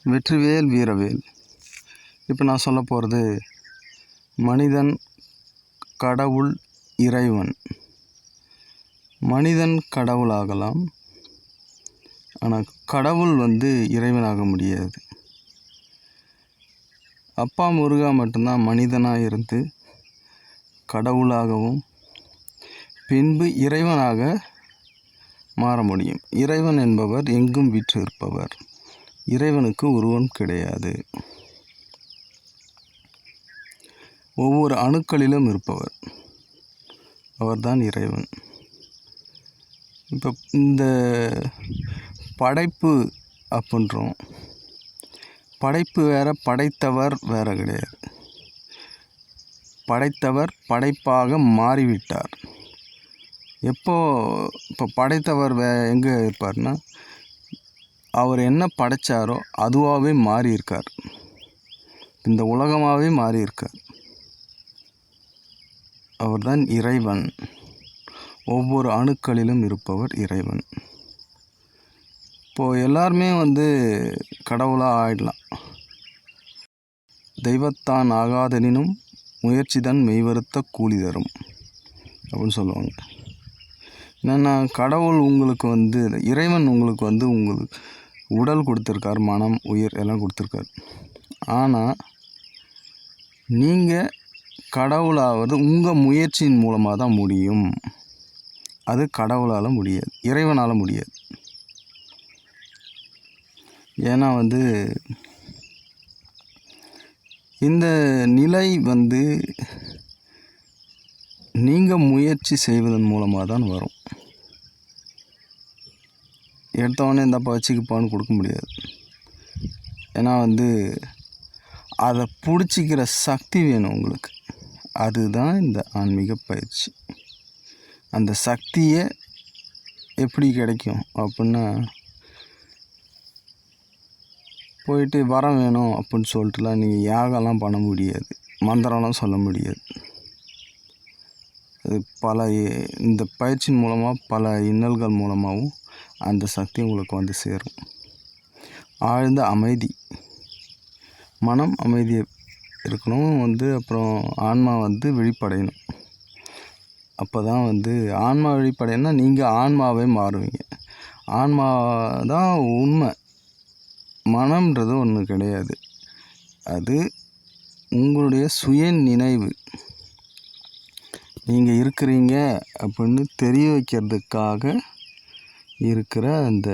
வெற்றிவேல் வீரவேல். இப்போ நான் சொல்ல போகிறது மனிதன், கடவுள், இறைவன். மனிதன் கடவுளாகலாம், ஆனால் கடவுள் இறைவனாக முடியாது. அப்பா முருகா மட்டும்தான் மனிதனாக இருந்து கடவுளாகவும் பின்பு இறைவனாக மாற முடியும். இறைவன் என்பவர் எங்கும் வீற்று இருப்பவர். இறைவனுக்கு உருவம் கிடையாது. ஒவ்வொரு அணுக்களிலும் இருப்பவர். அவர்தான் இறைவன். இப்போ இந்த படைப்பு அப்படின்றோம். படைப்பு வேற, படைத்தவர் வேற கிடையாது. படைத்தவர் படைப்பாக மாறிவிட்டார். இப்போ படைத்தவர் எங்கே இருப்பார்னா, அவர் என்ன படைத்தாரோ அதுவாகவே மாறியிருக்கார். இந்த உலகமாகவே மாறியிருக்கார். அவர்தான் இறைவன். ஒவ்வொரு அணுக்களிலும் இருப்பவர் இறைவன். இப்போது எல்லாருமே கடவுளாக ஆயிடலாம். தெய்வத்தான் ஆகாதெனினும் முயற்சிதான் மெய்வருத்த கூலி தரும் அப்படின்னு சொல்லுவாங்க. என்னென்னா, கடவுள் உங்களுக்கு இறைவன் உங்களுக்கு உங்களுக்கு உடல் கொடுத்துருக்கார், மனம், உயிர் எல்லாம் கொடுத்துருக்கார். ஆனால் நீங்கள் கடவுளாவது உங்கள் முயற்சியின் மூலமாக தான் முடியும். அது கடவுளால் முடியாது, இறைவனால் முடியாது. ஏன்னா இந்த நிலை நீங்கள் முயற்சி செய்வதன் மூலமாக தான் வரும். எடுத்தவொடனே இந்தப்பா வச்சுக்குப்பான்னு கொடுக்க முடியாது. ஏன்னா அதை பிடிச்சிக்கிற சக்தி வேணும் உங்களுக்கு. அதுதான் இந்த ஆன்மீக பயிற்சி. அந்த சக்தியை எப்படி கிடைக்கும் அப்படின்னா, போயிட்டு வரம் வேணும் அப்படின்னு சொல்லிட்டுலாம் நீங்கள் யாகம்லாம் பண்ண முடியாது, மந்திரம்லாம் சொல்ல முடியாது. அது இந்த பயிற்சியின் மூலமாக பல இன்னல்கள் மூலமாகவும் அந்த சக்தி உங்களுக்கு சேரும். ஆழ்ந்த அமைதி, மனம் அமைதியாக இருக்கணும். அப்புறம் ஆன்மா விழிப்படையணும். அப்போ தான் ஆன்மா விழிப்படையணும்னா நீங்கள் ஆன்மாவே மாறுவீங்க. ஆன்மா தான் உண்மை. மனம்ன்றது ஒன்று கிடையாது. அது உங்களுடைய சுய நினைவு. நீங்கள் இருக்கிறீங்க அப்படின்னு தெரிய வைக்கிறதுக்காக இருக்கிற அந்த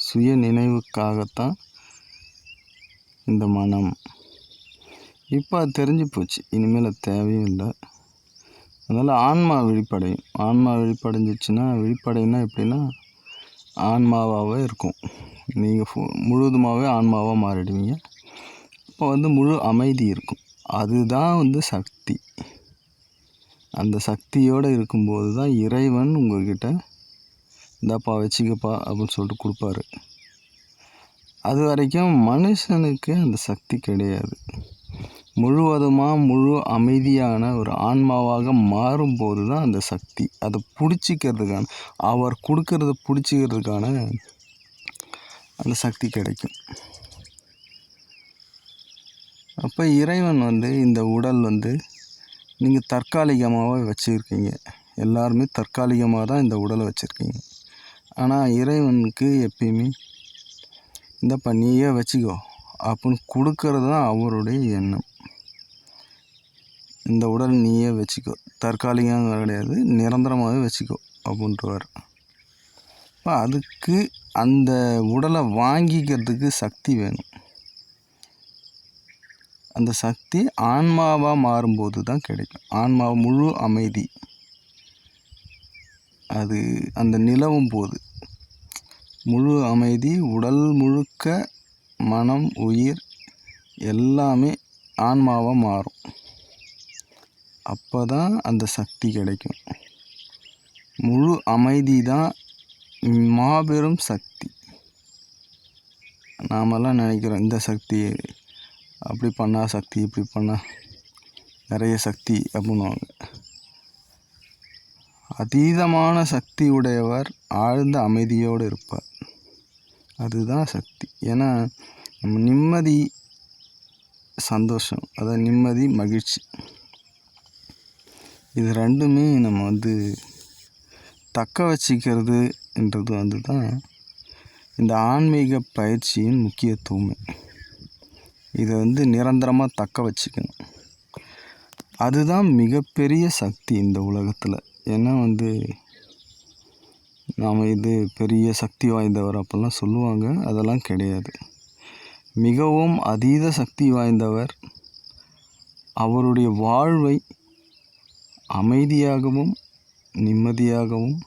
சுய நினைவுக்காகத்தான் இந்த மனம். இப்போ அது தெரிஞ்சு போச்சு, இனிமேல் அது தேவையும் இல்லை. அதனால் ஆன்மா விழிப்படையும். ஆன்மா விழிப்படைஞ்சிச்சுன்னா, விழிப்படையினா எப்படின்னா, ஆன்மாவாகவே இருக்கும். நீங்கள் முழுவதுமாகவே ஆன்மாவாக மாறிடுவீங்க. இப்போ முழு அமைதி இருக்கும். அதுதான் சக்தி. அந்த சக்தியோடு இருக்கும்போது தான் இறைவன் உங்கள்கிட்ட இந்தாப்பா வச்சுக்கப்பா அப்படின்னு சொல்லிட்டு கொடுப்பாரு. அது வரைக்கும் மனுஷனுக்கு அந்த சக்தி கிடையாது. முழுவதுமாக முழு அமைதியான ஒரு ஆன்மாவாக மாறும்போது தான் அந்த சக்தி, அதை பிடிச்சிக்கிறதுக்கான, அவர் கொடுக்கறத பிடிச்சிக்கிறதுக்கான அந்த சக்தி கிடைக்கும். அப்போ இறைவன் இந்த உடல் நீங்கள் தற்காலிகமாக வச்சுருக்கீங்க. எல்லாருமே தற்காலிகமாக தான் இந்த உடலை வச்சுருக்கீங்க. ஆனால் இறைவனுக்கு எப்பயுமே இந்தப்பா நீயே வச்சுக்கோ அப்படின்னு கொடுக்கறது தான் அவருடைய எண்ணம். இந்த உடல் நீயே வச்சுக்கோ, தற்காலிகம் கிடையாது, நிரந்தரமாகவே வச்சுக்கோ அப்படின்றவர். இப்போ அதுக்கு அந்த உடலை வாங்கிக்கிறதுக்கு சக்தி வேணும். அந்த சக்தி ஆன்மாவாக மாறும்போது தான் கிடைக்கும். ஆன்மா முழு அமைதி. அது அந்த நிலவும் போது முழு அமைதி, உடல் முழுக்க மனம், உயிர் எல்லாமே ஆன்மாவாக மாறும். அப்போ தான் அந்த சக்தி கிடைக்கும். முழு அமைதி தான் மாபெரும் சக்தி. நாமெல்லாம் நினைக்கிறோம், இந்த சக்தி அப்படி பண்ணால் சக்தி, இப்படி பண்ணால் நிறைய சக்தி அப்படின்னுவாங்க. அதீதமான சக்தி உடையவர் ஆழ்ந்த அமைதியோடு இருப்பார். அதுதான் சக்தி. ஏன்னா நம்ம நிம்மதி, சந்தோஷம், அதாவது நிம்மதி, மகிழ்ச்சி, இது ரெண்டுமே நம்ம தக்க வச்சிக்கிறதுன்றது தான் இந்த ஆன்மீக பயிற்சியின் முக்கியத்துவமே. இதை நிரந்தரமாக தக்க வச்சுக்கணும். அதுதான் மிகப்பெரிய சக்தி இந்த உலகத்தில். ஏன்னா நாம் இது பெரிய சக்தி வாய்ந்தவர் அப்படிலாம் சொல்லுவாங்க. அதெல்லாம் கிடையாது. மிகவும் அதீத சக்தி வாய்ந்தவர் அவருடைய வாழ்வை அமைதியாகவும் நிம்மதியாகவும்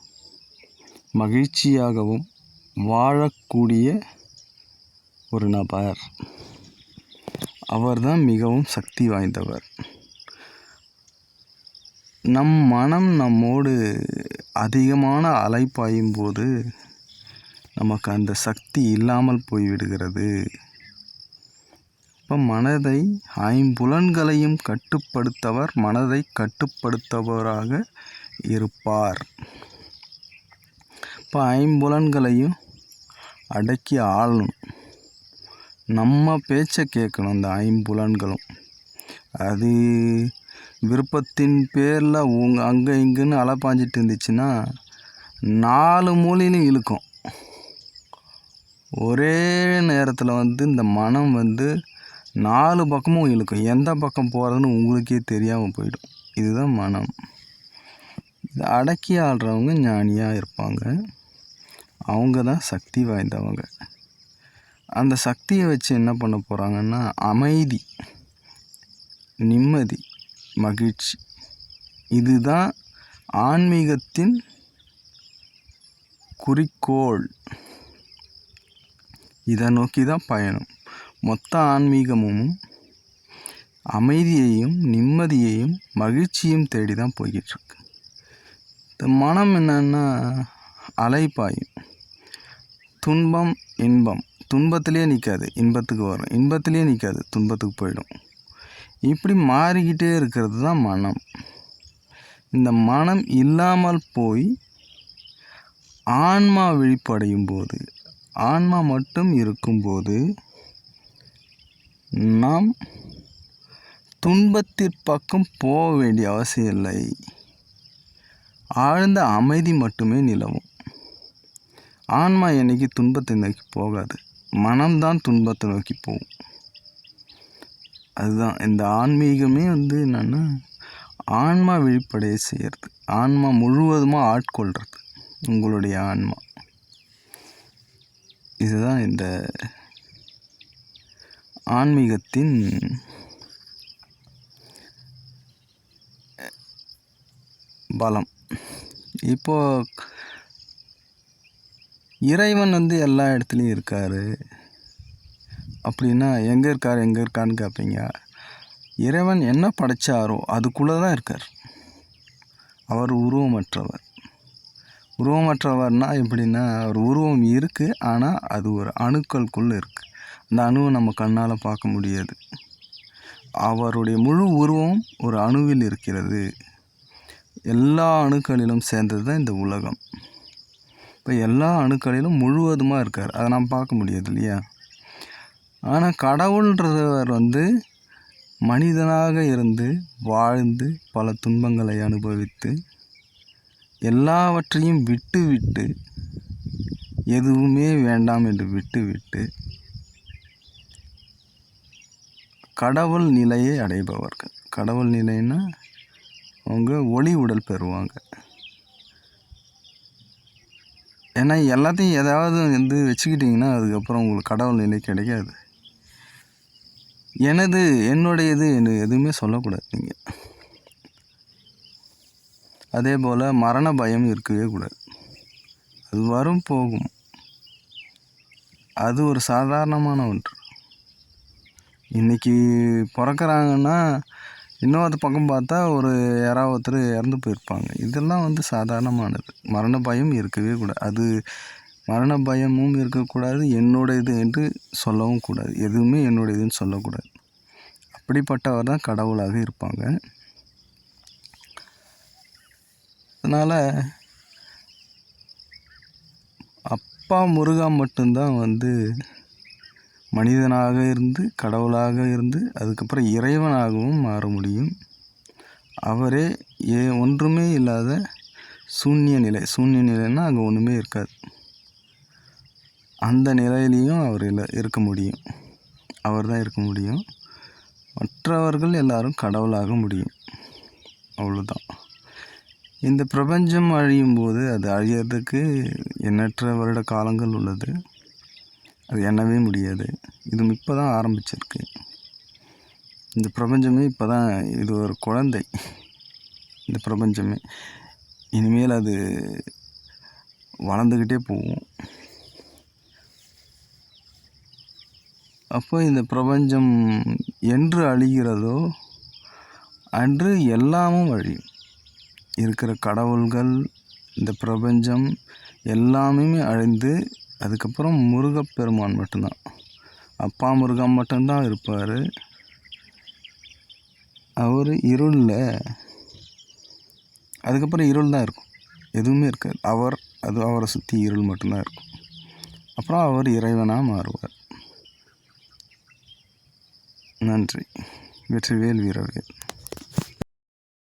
மகிழ்ச்சியாகவும் வாழக்கூடிய ஒரு நபர். அவர்தான் மிகவும் சக்தி வாய்ந்தவர். நம் மனம் நம்மோடு அதிகமான அலைப்பாயும் போது நமக்கு அந்த சக்தி இல்லாமல் போய்விடுகிறது. இப்போ மனதை, ஐம்புலன்களையும் கட்டுப்படுத்தவர் மனதை கட்டுப்படுத்தவராக இருப்பார். இப்போ ஐம்புலன்களையும் அடக்கி ஆளணும். நம்ம பேச்சை கேட்கணும். அந்த ஐம்புலன்களும் அது விருப்பத்தின் பேரில் அங்கே இங்கேன்னு அலைப்பாஞ்சிட்டு இருந்துச்சுன்னா 4 மூலையிலும் இழுக்கும். ஒரே நேரத்தில் இந்த மனம் 4 பக்கமும் இழுக்கும். எந்த பக்கம் போகிறதுன்னு உங்களுக்கே தெரியாமல் போயிடும். இதுதான் மனம். இதை அடக்கி ஆள்றவங்க ஞானியாக இருப்பாங்க. அவங்க தான் சக்தி வாய்ந்தவங்க. அந்த சக்தியை வச்சு என்ன பண்ண போகிறாங்கன்னா, அமைதி, நிம்மதி, மகிழ்ச்சி, இதுதான் ஆன்மீகத்தின் குறிக்கோள். இதை நோக்கி தான் பயணம். மொத்த ஆன்மீகமும் அமைதியையும் நிம்மதியையும் மகிழ்ச்சியும் தேடி தான் போய்கிட்டுருக்கு. இந்த மனம் என்னன்னா அலைப்பாயும். துன்பம், இன்பம். துன்பத்திலே நிற்காது, இன்பத்துக்கு வரும். இன்பத்திலே நிற்காது, துன்பத்துக்கு போயிடும். இப்படி மாறிக்கிட்டே இருக்கிறது தான் மனம். இந்த மனம் இல்லாமல் போய் ஆன்மா விழிப்படையும் போது, ஆன்மா மட்டும் இருக்கும்போது நாம் துன்பத்திற்பக்கம் போக வேண்டிய அவசியம் இல்லை. ஆழ்ந்த அமைதி மட்டுமே நிலவும். ஆன்மா என்னைக்கு துன்பத்தை நோக்கி போகாது, மனம்தான் துன்பத்தை நோக்கி போகும். அதுதான் இந்த ஆன்மீகமே என்னென்னா ஆன்மா விழிப்படைய செய்கிறது. ஆன்மா முழுவதுமாக ஆட்கொள்கிறது உங்களுடைய ஆன்மா. இதுதான் இந்த ஆன்மீகத்தின் பலம். இப்போ இறைவன் எல்லா இடத்துலையும் இருக்கார் அப்படின்னா எங்கே இருக்காருன்னு கேட்பீங்க. இறைவன் என்ன படைச்சாரோ அதுக்குள்ளே தான் இருக்கார். அவர் உருவமற்றவர். உருவமற்றவர்னால் எப்படின்னா, அவர் உருவம் இருக்குது, ஆனால் அது ஒரு அணுக்களுக்குள்ளே இருக்குது. அந்த அணுவை நம்ம கண்ணால் பார்க்க முடியாது. அவருடைய முழு உருவம் ஒரு அணுவில் இருக்கிறது. எல்லா அணுக்களிலும் சேர்ந்தது தான் இந்த உலகம். இப்போ எல்லா அணுக்களிலும் முழுவதுமாக இருக்கார். அதை நாம் பார்க்க முடியாது இல்லையா? ஆனால் கடவுள்ன்றவர் மனிதனாக இருந்து வாழ்ந்து பல துன்பங்களை அனுபவித்து எல்லாவற்றையும் விட்டு எதுவுமே வேண்டாம் என்று விட்டு கடவுள் நிலையை அடைபவர்கள். கடவுள் நிலைன்னா அவங்க ஒளி உடல் பெறுவாங்க. ஏன்னா எல்லாத்தையும் ஏதாவது வச்சுக்கிட்டிங்கன்னா அதுக்கப்புறம் உங்களுக்கு கடவுள் நிலை கிடைக்காது. என்னுடையது எதுவுமே சொல்லக்கூடாது நீங்கள். அதே போல் மரண பயம் இருக்கவே கூடாது. அது வரும் போகும். அது ஒரு சாதாரணமான ஒன்று. இன்றைக்கி பிறக்கிறாங்கன்னா இன்னொரு பக்கம் பார்த்தா யாராவது ஒருத்தர் இறந்து போயிருப்பாங்க. இதெல்லாம் சாதாரணமானது. மரண பயம் இருக்கவே கூடாது. அது மரண பயமும் இருக்கக்கூடாது, என்னுடையது என்று சொல்லவும் கூடாது. எதுவுமே என்னுடையதுன்னு சொல்லக்கூடாது. அப்படிப்பட்டவர் தான் கடவுளாக இருப்பாங்க. அதனால் அப்பா முருகா மட்டும்தான் மனிதனாக இருந்து கடவுளாக இருந்து அதுக்கப்புறம் இறைவனாகவும் மாற முடியும். அவரே ஒன்றுமே இல்லாத சூன்ய நிலைன்னா அங்கே ஒன்றுமே இருக்காது. அந்த நிலையிலையும் அவர் இருக்க முடியும். அவர் தான் இருக்க முடியும். மற்றவர்கள் எல்லாரும் கடவுளாக முடியும். அவ்வளோதான். இந்த பிரபஞ்சம் அழியும் போது அது அழியறதுக்கு எண்ணற்ற வருட காலங்கள் உள்ளது. அது எண்ணவே முடியாது. இது இப்போ தான் ஆரம்பிச்சிருக்கு. இந்த பிரபஞ்சமே இப்போ தான், இது ஒரு குழந்தை. இந்த பிரபஞ்சமே இனிமேல் அது வளர்ந்துக்கிட்டே போகும். அப்போ இந்த பிரபஞ்சம் என்று அழிகிறதோ அன்று எல்லாமும் அழியும். இருக்கிற கடவுள்கள், இந்த பிரபஞ்சம் எல்லாமே அழிந்து அதுக்கப்புறம் முருகப்பெருமான் மட்டும்தான், அப்பா முருகன் மட்டும்தான் இருப்பார். அவர் இருளில், அதுக்கப்புறம் இருள் தான் இருக்கும், எதுவுமே இருக்காது. அவரை சுற்றி இருள் மட்டும்தான் இருக்கும். அப்புறம் அவர் இறைவனாக மாறுவார். நன்றி. வெற்றிவேல் வீரவேல்.